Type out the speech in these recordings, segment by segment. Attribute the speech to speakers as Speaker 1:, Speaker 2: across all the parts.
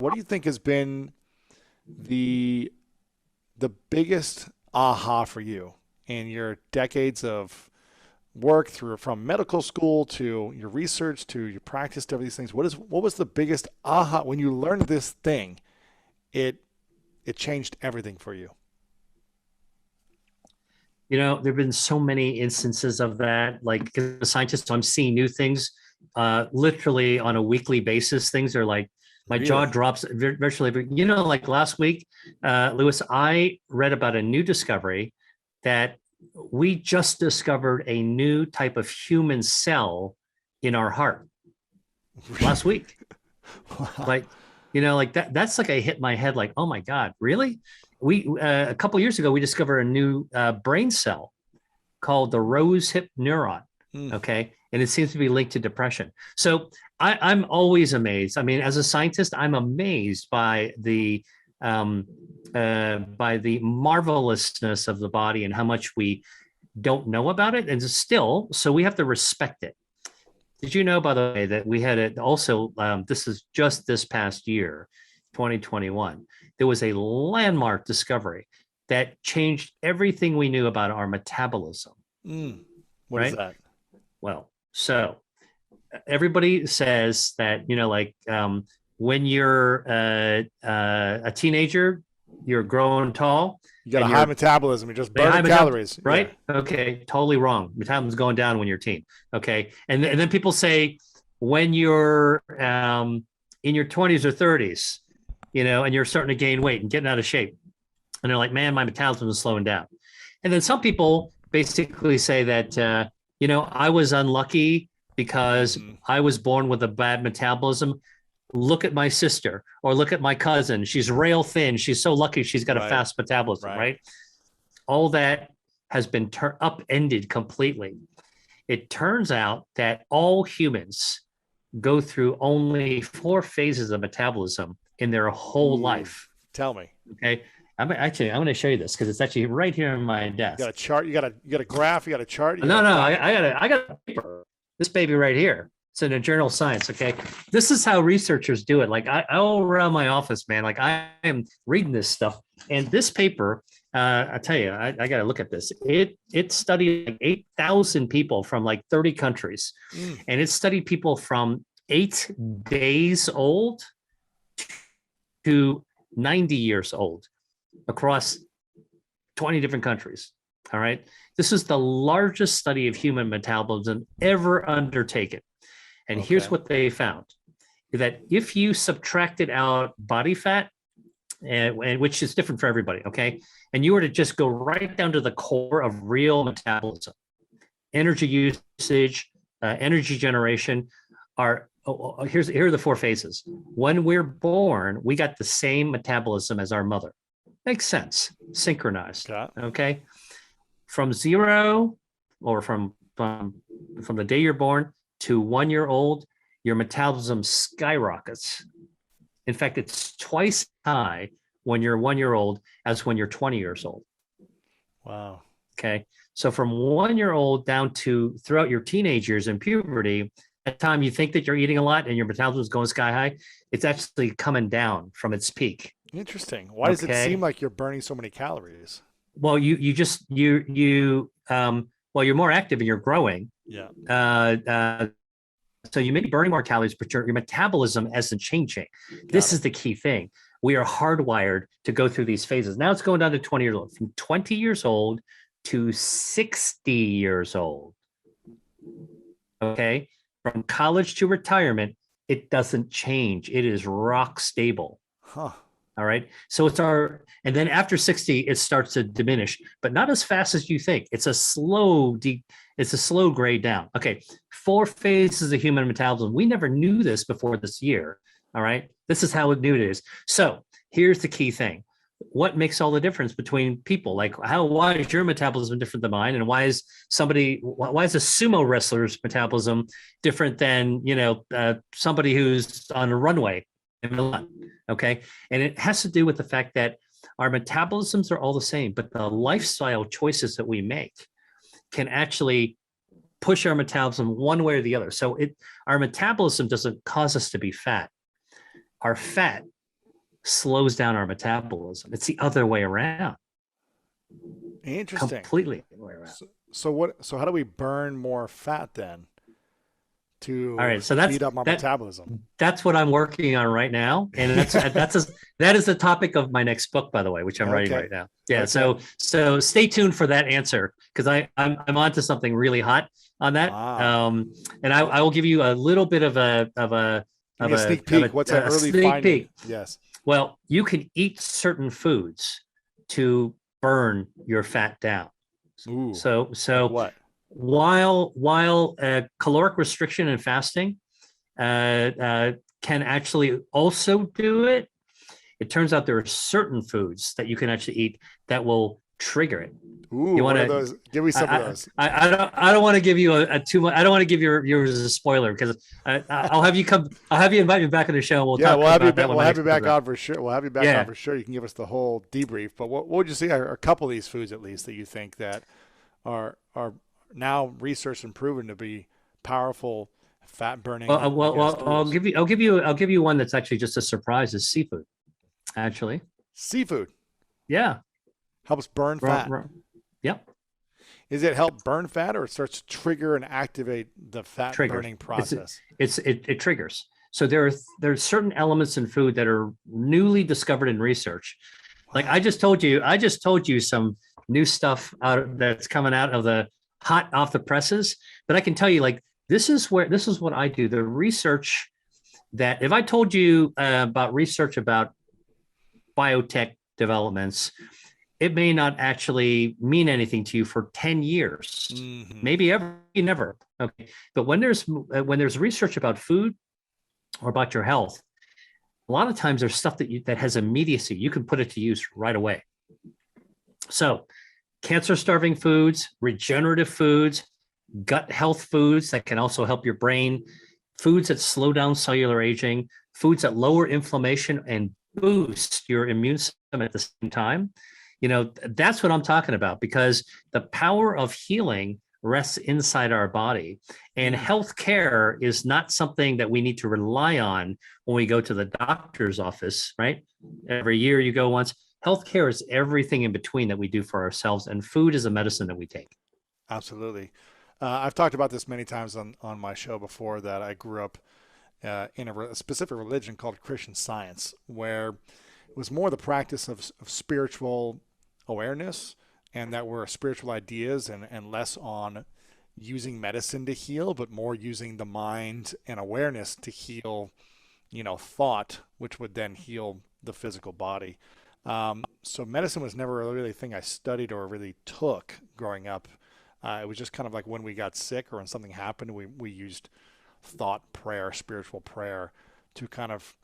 Speaker 1: what do you think has been the biggest aha for you in your decades of work through from medical school to your research to your practice to these things? What was the biggest aha when you learned this thing? It changed everything for you.
Speaker 2: There've been so many instances of that. Like, as a scientist, I'm seeing new things literally on a weekly basis. Things are like my jaw
Speaker 1: Really?
Speaker 2: drops virtually like last week, Lewis, I read about a new discovery that we just discovered a new type of human cell in our heart last week.
Speaker 1: Wow.
Speaker 2: Like, like that's like I hit my head like, oh my God, really? We a couple years ago we discovered a new brain cell called the rose hip neuron.
Speaker 1: Mm.
Speaker 2: Okay. And it seems to be linked to depression. So I'm always amazed. I mean, as a scientist, I'm amazed by the marvelousness of the body and how much we don't know about it. And still, so we have to respect it. Did you know, by the way, that we had it also, this is just this past year, 2021, there was a landmark discovery that changed everything we knew about our metabolism,
Speaker 1: Mm. What is
Speaker 2: right?
Speaker 1: that?
Speaker 2: Well, so everybody says that, when you're a teenager, you're growing tall
Speaker 1: You got a
Speaker 2: and
Speaker 1: high
Speaker 2: you're
Speaker 1: metabolism. You're just
Speaker 2: high
Speaker 1: burning
Speaker 2: metabolism,
Speaker 1: calories. Yeah.
Speaker 2: right? Okay, totally wrong. Metabolism's going down when you're a teen. Okay, and then people say when you're in your 20s or 30s, and you're starting to gain weight and getting out of shape, and they're like, man, my metabolism is slowing down. And then some people basically say that I was unlucky because
Speaker 1: Mm-hmm.
Speaker 2: I was born with a bad metabolism. Look at my sister or look at my cousin. She's rail thin. She's so lucky she's got a
Speaker 1: Right.
Speaker 2: fast metabolism,
Speaker 1: Right.
Speaker 2: right? All that has been upended completely. It turns out that all humans go through only 4 phases of metabolism in their whole
Speaker 1: Ooh.
Speaker 2: life.
Speaker 1: Tell me.
Speaker 2: Okay. I'm going to show you this because it's actually right here on my
Speaker 1: You got
Speaker 2: desk.
Speaker 1: a chart. You got a graph. You got a chart. You got
Speaker 2: No,
Speaker 1: a
Speaker 2: no,
Speaker 1: document.
Speaker 2: I got a paper. This baby right here. It's in a journal of science. Okay. This is how researchers do it. Like all around my office, man, like I am reading this stuff. And this paper, I tell you, I got to look at this. It studied like 8,000 people from like 30 countries.
Speaker 1: Mm.
Speaker 2: And it studied people from 8 days old to 90 years old across 20 different countries. All right. This is the largest study of human metabolism ever undertaken. And here's
Speaker 1: Okay.
Speaker 2: what they found that if you subtracted out body fat, and which is different for everybody, okay, and you were to just go right down to the core of real metabolism, energy usage, energy generation, here are the 4 phases. When we're born, we got the same metabolism as our mother. Makes sense, synchronized,
Speaker 1: Got.
Speaker 2: okay? From zero or from the day you're born to 1 year old, your metabolism skyrockets. In fact, it's twice high when you're 1 year old as when you're 20 years old.
Speaker 1: Wow.
Speaker 2: Okay. So from 1 year old down to throughout your teenage years and puberty, at the time you think that you're eating a lot and your metabolism is going sky high, it's actually coming down from its peak.
Speaker 1: Interesting. Why does it seem
Speaker 2: Okay.
Speaker 1: like you're burning so many calories?
Speaker 2: Well, well, you're more active and you're growing.
Speaker 1: Yeah.
Speaker 2: So you may be burning more calories, but your metabolism isn't changing.
Speaker 1: Got
Speaker 2: This
Speaker 1: it.
Speaker 2: is the key thing. We are hardwired to go through these phases. Now it's going down to 20 years old, from 20 years old to 60 years old. Okay. From college to retirement, it doesn't change. It is rock stable.
Speaker 1: Huh.
Speaker 2: All right. So and then after 60, it starts to diminish, but not as fast as you think. It's a slow grade down. Okay. 4 phases of human metabolism. We never knew this before this year. All right. This is how new it is. So here's the key thing. What makes all the difference between people? Like why is your metabolism different than mine? And why is a sumo wrestler's metabolism different than, somebody who's on a runway in Milan? Okay. And it has to do with the fact that our metabolisms are all the same, but the lifestyle choices that we make can actually push our metabolism one way or the other. So our metabolism doesn't cause us to be fat. Our fat slows down our metabolism. It's the other way around,
Speaker 1: Interesting.
Speaker 2: completely the way around.
Speaker 1: So how do we burn more fat then
Speaker 2: All
Speaker 1: to
Speaker 2: right, so
Speaker 1: speed up our
Speaker 2: that
Speaker 1: metabolism?
Speaker 2: that's what I'm working on right now, and that is the topic of my next book, by the way, which I'm writing
Speaker 1: Okay.
Speaker 2: right now. Yeah,
Speaker 1: Okay.
Speaker 2: so stay tuned for that answer because I'm onto something really hot on that.
Speaker 1: Ah.
Speaker 2: And I will give you a little bit
Speaker 1: Give me a sneak peek. What's that
Speaker 2: a
Speaker 1: early
Speaker 2: sneak
Speaker 1: finding?
Speaker 2: peek.
Speaker 1: Yes.
Speaker 2: Well, you can eat certain foods to burn your fat down.
Speaker 1: Ooh. Like
Speaker 2: So
Speaker 1: what?
Speaker 2: while caloric restriction and fasting can actually also do it, it turns out there are certain foods that you can actually eat that will trigger it.
Speaker 1: Ooh,
Speaker 2: You want
Speaker 1: what are
Speaker 2: to?
Speaker 1: those? Give me some of those.
Speaker 2: I don't want to give you a too much. I don't want to give yours as a spoiler because I'll have you come. I'll have you invite me back on the show. And we'll
Speaker 1: Yeah,
Speaker 2: talk
Speaker 1: we'll have you
Speaker 2: about
Speaker 1: back.
Speaker 2: that when
Speaker 1: We'll
Speaker 2: my
Speaker 1: have
Speaker 2: next
Speaker 1: you
Speaker 2: book
Speaker 1: back
Speaker 2: is out.
Speaker 1: on for sure. We'll have you back on
Speaker 2: Yeah.
Speaker 1: for sure. You can give us the whole debrief. But what would you say are a couple of these foods at least that you think that are now researched and proven to be powerful fat burning, I guess, tools?
Speaker 2: I'll give you one that's actually just a surprise. Is seafood actually?
Speaker 1: Seafood
Speaker 2: Yeah.
Speaker 1: helps burn
Speaker 2: Ro-
Speaker 1: fat.
Speaker 2: ro- Yep.
Speaker 1: Is it help burn fat or it starts to trigger and activate the fat
Speaker 2: Triggers.
Speaker 1: burning process?
Speaker 2: It triggers. So there's certain elements in food that are newly discovered in research. Like
Speaker 1: Wow.
Speaker 2: I just told you some new stuff out that's coming out of the hot off the presses. But I can tell you, like this is what I do. The research that if I told you about research about biotech developments, it may not actually mean anything to you for 10 years,
Speaker 1: Mm-hmm.
Speaker 2: maybe ever, never. Okay. But when there's research about food or about your health, a lot of times there's stuff that has immediacy. You can put it to use right away. So cancer starving foods, regenerative foods, gut health foods that can also help your brain, foods that slow down cellular aging, foods that lower inflammation and boost your immune system at the same time. That's what I'm talking about because the power of healing rests inside our body. And healthcare is not something that we need to rely on when we go to the doctor's office, right? Every year you go once. Healthcare is everything in between that we do for ourselves, and food is a medicine that we take.
Speaker 1: Absolutely. I've talked about this many times on my show before that I grew up in a specific religion called Christian Science, where it was more the practice of spiritual awareness and that were spiritual ideas and less on using medicine to heal, but more using the mind and awareness to heal, thought, which would then heal the physical body. So medicine was never really a thing I studied or really took growing up. It was just kind of like when we got sick or when something happened, we used thought, prayer, spiritual prayer to kind of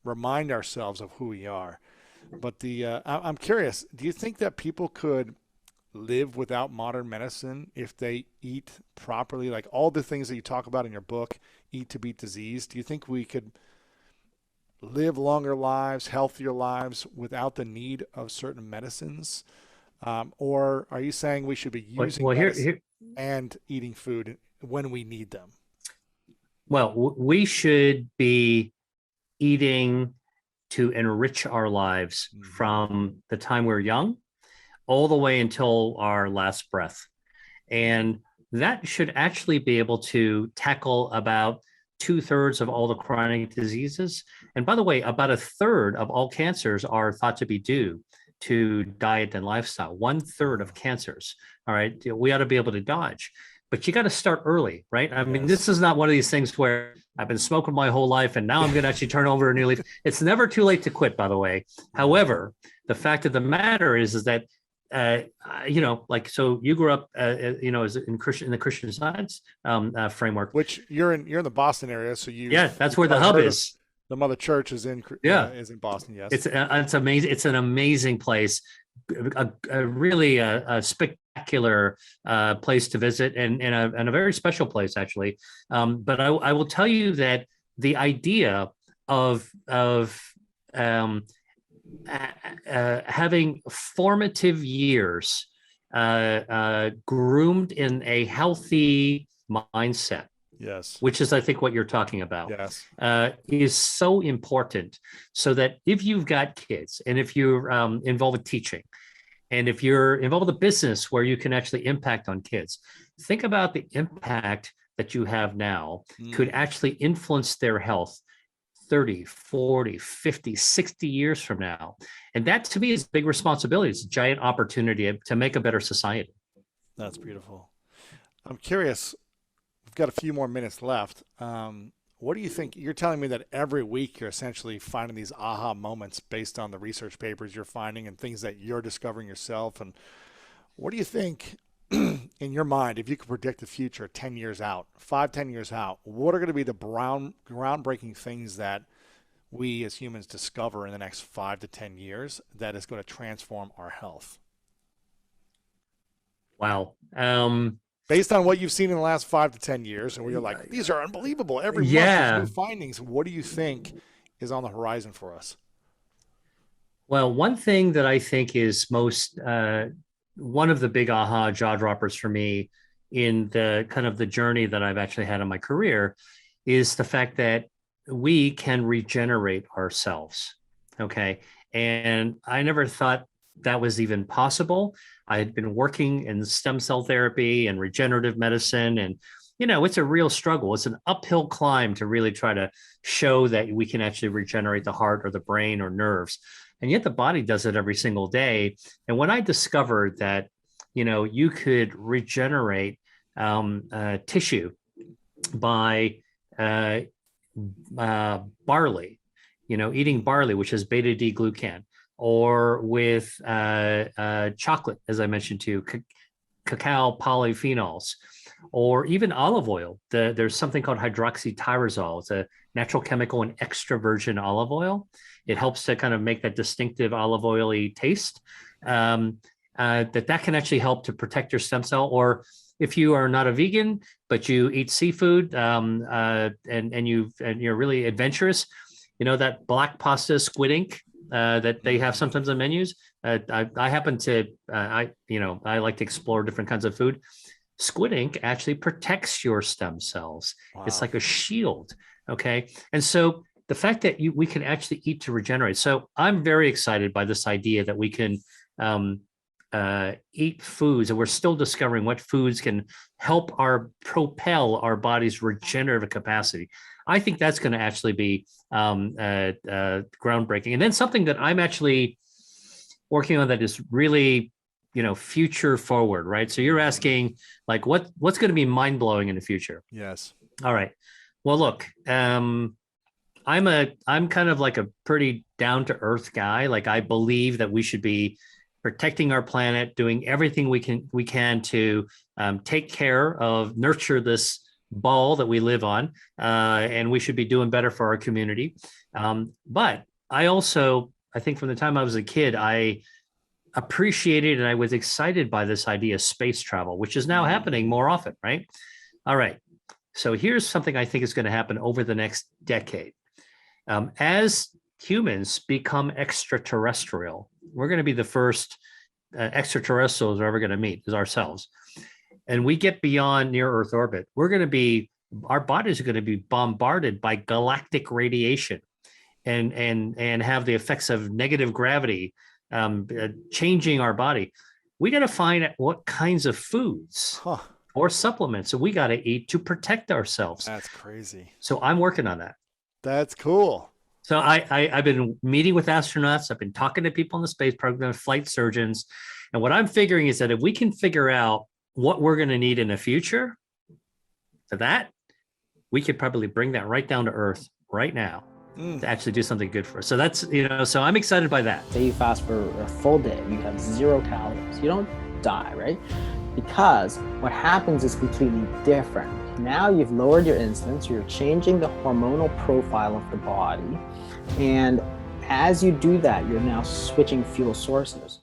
Speaker 1: remind ourselves of who we are. But I'm curious, do you think that people could live without modern medicine if they eat properly? Like all the things that you talk about in your book, Eat to Beat Disease, do you think we could live longer lives, healthier lives without the need of certain medicines? Or are you saying we should be using medicine and eating food when we need them?
Speaker 2: Well, we should be eating to enrich our lives from the time we're young all the way until our last breath. And that should actually be able to tackle about 2/3 of all the chronic diseases. And by the way, about 1/3 of all cancers are thought to be due to diet and lifestyle. 1/3 of cancers. All right. We ought to be able to dodge. But you got to start early, right? I mean, this is not one of these things where I've been smoking my whole life and now I'm going to actually turn over a new leaf. It's never too late to quit, by the way. However, the fact of the matter is that like so you grew up as in the Christian Science framework,
Speaker 1: which you're in the Boston area, so
Speaker 2: that's where the hub is.
Speaker 1: The Mother Church is in Boston. Yes,
Speaker 2: it's amazing. It's an amazing place, a really spectacular place to visit, and a very special place actually. But I will tell you that the idea of having formative years groomed in a healthy mindset
Speaker 1: Yes.
Speaker 2: which is, I think, what you're talking about,
Speaker 1: Yes.
Speaker 2: is so important. So that if you've got kids and if you're involved with teaching and if you're involved with a business where you can actually impact on kids, think about the impact that you have now could
Speaker 1: Mm.
Speaker 2: actually influence their health 30, 40, 50, 60 years from now. And that to me is a big responsibility. It's a giant opportunity to make a better society.
Speaker 1: That's beautiful. I'm curious. We've got a few more minutes left. What do you think? You're telling me that every week you're essentially finding these aha moments based on the research papers you're finding and things that you're discovering yourself. And what do you think in your mind, if you could predict the future 10 years out, 5, 10 years out, what are going to be the groundbreaking things that we as humans discover in the next 5 to 10 years that is going to transform our health?
Speaker 2: Wow.
Speaker 1: Based on what you've seen in the last 5 to 10 years, and where you're like, these are unbelievable. Every month there's new
Speaker 2: Yeah.
Speaker 1: findings. What do you think is on the horizon for us?
Speaker 2: Well, one thing that I think is most one of the big aha jaw droppers for me in the kind of the journey that I've actually had in my career is the fact that we can regenerate ourselves. Okay. And I never thought that was even possible. I had been working in stem cell therapy and regenerative medicine. And, it's a real struggle. It's an uphill climb to really try to show that we can actually regenerate the heart or the brain or nerves. And yet the body does it every single day. And when I discovered that, you could regenerate tissue by uh, barley, eating barley, which has beta D glucan, or with chocolate, as I mentioned to you, cacao polyphenols, or even olive oil. There's something called hydroxytyrosol. It's a natural chemical in extra virgin olive oil. It helps to kind of make that distinctive olive oily taste. That can actually help to protect your stem cell. Or if you are not a vegan but you eat seafood, and you're really adventurous, that black pasta squid ink that they have
Speaker 1: Mm.
Speaker 2: sometimes on menus. I happen to I like to explore different kinds of food. Squid ink actually protects your stem cells. It's
Speaker 1: Wow.
Speaker 2: like a shield. Okay, and so the fact that we can actually eat to regenerate. So I'm very excited by this idea that we can eat foods, and we're still discovering what foods can help propel our body's regenerative capacity. I think that's going to actually be groundbreaking. And then something that I'm actually working on that is really, future forward, right? So you're asking like what's going to be mind blowing in the future?
Speaker 1: Yes.
Speaker 2: All right. Well, look, I'm kind of like a pretty down to earth guy. Like I believe that we should be protecting our planet, doing everything we can to take care of, nurture this ball that we live on, and we should be doing better for our community. But I think from the time I was a kid, I appreciated and I was excited by this idea of space travel, which is now happening
Speaker 1: Mm.
Speaker 2: more often, right? All right. So here's something I think is going to happen over the next decade. As humans become extraterrestrial, we're going to be the first extraterrestrials we're ever going to meet is ourselves. And we get beyond near Earth orbit, our bodies are going to be bombarded by galactic radiation and have the effects of negative gravity changing our body. We got to find out what kinds of foods
Speaker 1: Huh.
Speaker 2: or supplements that we got to eat to protect ourselves.
Speaker 1: That's crazy.
Speaker 2: So I'm working on that.
Speaker 1: That's cool.
Speaker 2: So I've been meeting with astronauts. I've been talking to people in the space program, flight surgeons. And what I'm figuring is that if we can figure out what we're going to need in the future for that, we could probably bring that right down to Earth right now
Speaker 1: Mm.
Speaker 2: to actually do something good for us. So that's, so I'm excited by that.
Speaker 3: Say you fast for a full day, you have 0 calories. You don't die, right? Because what happens is completely different. Now you've lowered your insulin, so you're changing the hormonal profile of the body. And as you do that, you're now switching fuel sources.